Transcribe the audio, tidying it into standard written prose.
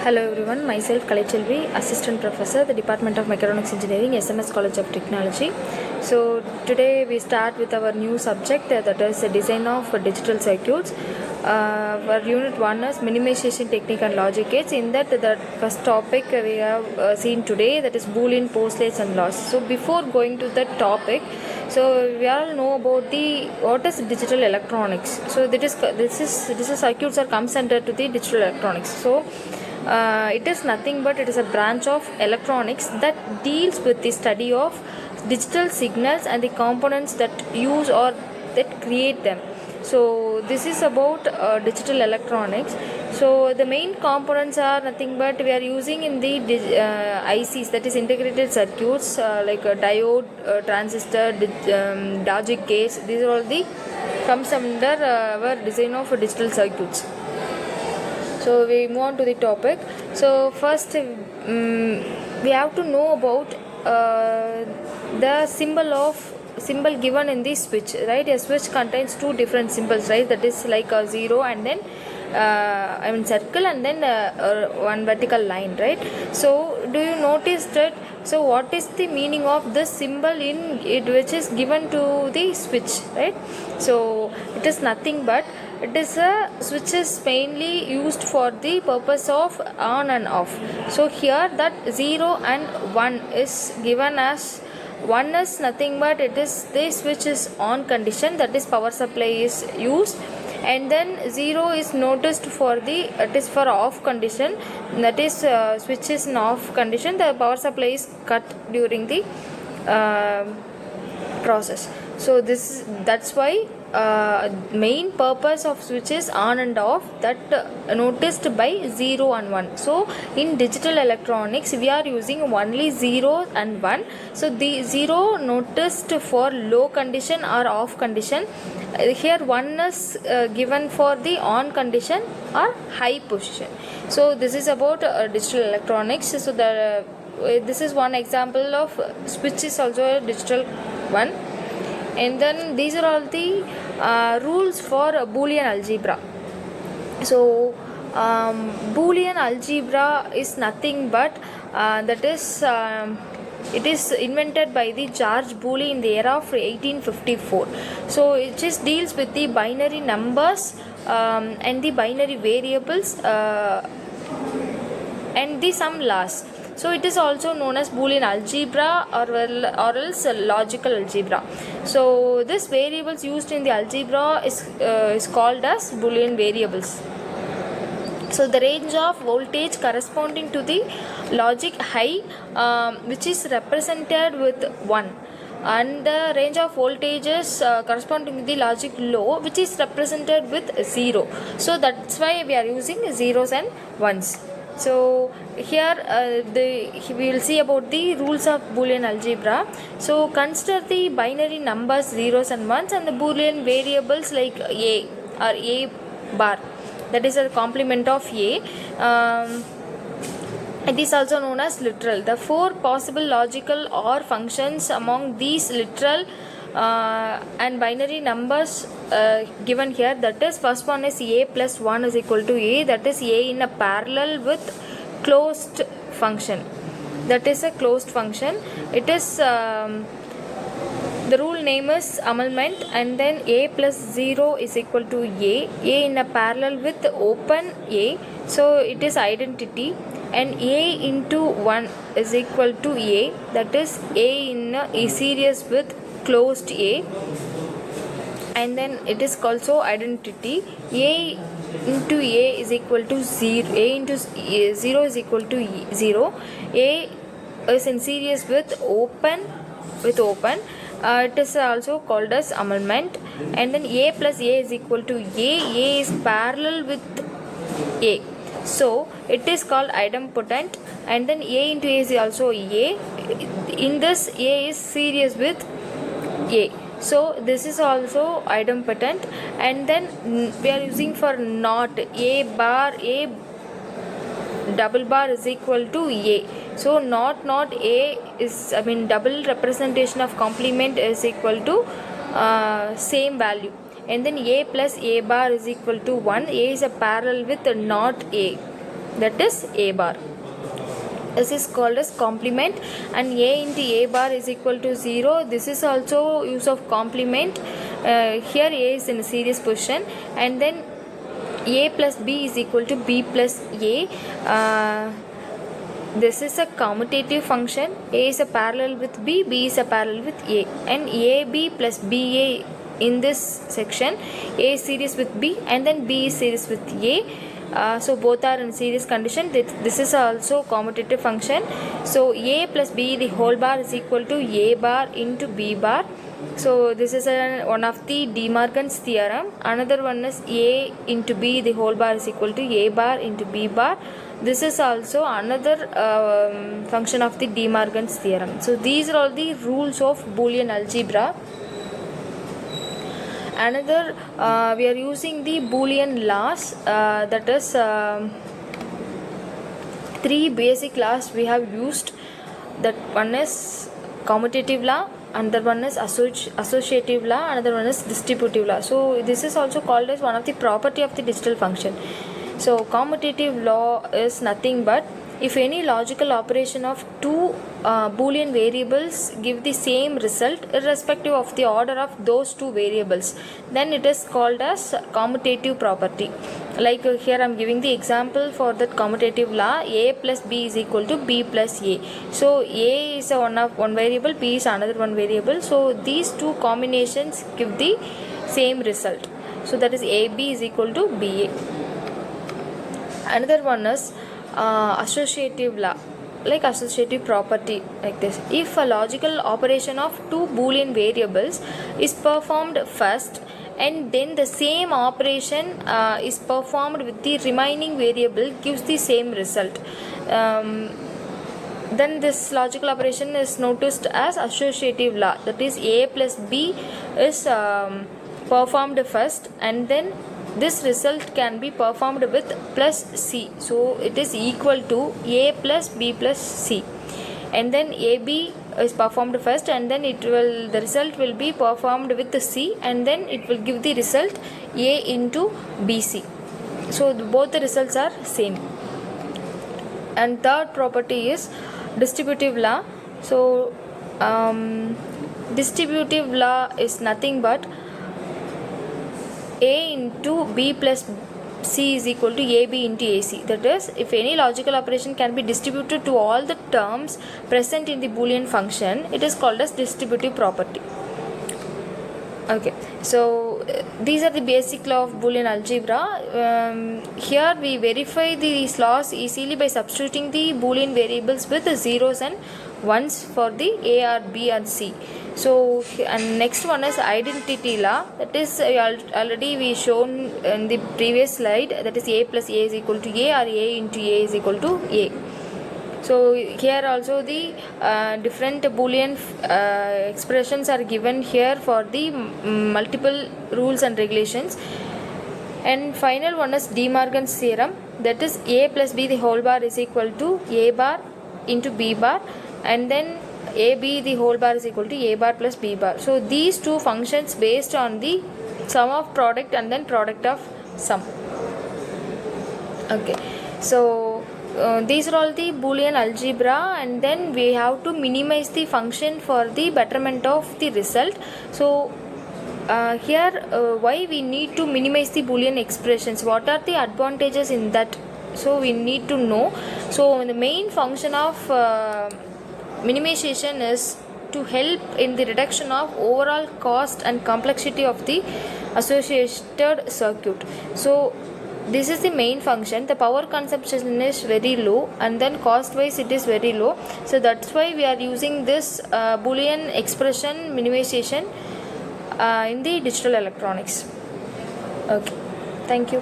Hello everyone, myself Kalachelvi, Assistant Professor, the Department of Mechatronics Engineering, SNS College of Technology. So today we start with our new subject that is the design of digital circuits. Our unit 1 is minimization technique and logic gates. In that, the first topic we have seen today, that is Boolean, postulates and laws. So before going to that topic, so we all know about what is digital electronics. So this is circuits are comes under to the digital electronics. So it is nothing but it is a branch of electronics that deals with the study of digital signals and the components that use or that create them. So this is about digital electronics. So the main components are nothing but we are using in the ICs, that is integrated circuits, like a diode, transistor, logic gates. These are all the comes under our design of digital circuits. So we move on to the topic. So first we have to know about the symbol given in the switch, right? A switch contains two different symbols, right? That is like a 0 and then circle and then one vertical line, right? So do you notice that? So what is the meaning of this symbol in it which is given to the switch, right? So it is nothing but it is a switch is mainly used for the purpose of on and off. So here that 0 and 1 is given as 1 is nothing but it is the switch is on condition, that is power supply is used, and then 0 is noticed for the it is for off condition, that is switch is in off condition, the power supply is cut during the process. So that's why main purpose of switch is on and off, that noticed by 0 and 1. So in digital electronics we are using only 0 and 1. So the 0 noticed for low condition or off condition. Here 1 is given for the on condition or high position. So this is about digital electronics. So this is one example of switch is also a digital one. And then these are all the rules for Boolean algebra. So Boolean algebra is nothing but that is it is invented by the George Boole in the era of 1854. So it just deals with the binary numbers and the binary variables and the some laws. So it is also known as Boolean algebra or else logical algebra. So this variables used in the algebra is called as Boolean variables. So the range of voltage corresponding to the logic high, which is represented with 1, and the range of voltages corresponding to the logic low, which is represented with 0. So that's why we are using zeros and ones. So here we will see about the rules of Boolean algebra. So consider the binary numbers zeros and ones and the Boolean variables like a or a bar, that is a complement of a. It is also known as literal. The four possible logical OR functions among these literal and binary numbers given here, that is first one is a plus 1 is equal to a, that is a in a parallel with closed function, that is a closed function. It is the rule name is annulment, and then a plus 0 is equal to a in a parallel with open a, so it is identity, and a into 1 is equal to a, that is a in a series with closed a, and then it is also identity. A into a is equal to 0, a into 0 is equal to 0, a is in series with open. It is also called as annulment, and then a plus a is equal to a is parallel with a, so it is called idempotent, and then a into a is also a, in this a is series with a, so this is also idempotent. And then we are using for not, a bar, a double bar is equal to a, so not a is double representation of complement is equal to same value, and then a plus a bar is equal to 1. A is a parallel with not a. that is A bar. This is called as complement, and A into A bar is equal to 0. This is also use of complement. Here A is in a series position, and then A plus B is equal to B plus A. This is a commutative function. A is a parallel with B, B is a parallel with A, and AB plus BA in this section, A is series with B and then B is series with A. So both are in series condition. This is also commutative function. So A plus B the whole bar is equal to A bar into B bar. So this is one of the De Morgan's theorem. Another one is A into B the whole bar is equal to A bar into B bar. This is also another function of the De Morgan's theorem. So these are all the rules of Boolean algebra. Another, we are using the Boolean laws, that is 3 basic laws we have used. That one is commutative law, another one is associative law, another one is distributive law. So this is also called as one of the property of the digital function. So commutative law is nothing but if any logical operation of two Boolean variables give the same result irrespective of the order of those two variables, then it is called as commutative property. Like here I am giving the example for that commutative law. A plus B is equal to B plus A. So A is one variable, B is another one variable. So these two combinations give the same result. So that is AB is equal to BA. Another one is associative law, like associative property, like this. If a logical operation of two Boolean variables is performed first and then the same operation is performed with the remaining variable gives the same result, then this logical operation is noticed as associative law. That is A plus B is performed first and then this result can be performed with plus C. So it is equal to A plus B plus C. And then AB is performed first and then the result will be performed with C and then it will give the result A into BC. So both the results are same. And third property is distributive law. So distributive law is nothing but A into B plus C is equal to AB into AC. That is, if any logical operation can be distributed to all the terms present in the Boolean function, it is called as distributive property. Okay, so these are the basic law of Boolean algebra. Here we verify these laws easily by substituting the Boolean variables with the zeros and ones for the A or B or C. So and next one is identity law. That is already we shown in the previous slide. That is A plus A is equal to A or A into A is equal to A. So here also the different Boolean expressions are given here for the multiple rules and regulations. And final one is De Morgan's theorem. That is A plus B the whole bar is equal to A bar into B bar, and then AB the whole bar is equal to A bar plus B bar. So these two functions based on the sum of product and then product of sum. Okay, so these are all the Boolean algebra, and then we have to minimize the function for the betterment of the result. So here why we need to minimize the Boolean expressions, what are the advantages in that, so we need to know. So the main function of minimization is to help in the reduction of overall cost and complexity of the associated circuit. So this is the main function. The power consumption is very low and then cost wise it is very low. So that's why we are using this Boolean expression minimization in the digital electronics. Okay, thank you.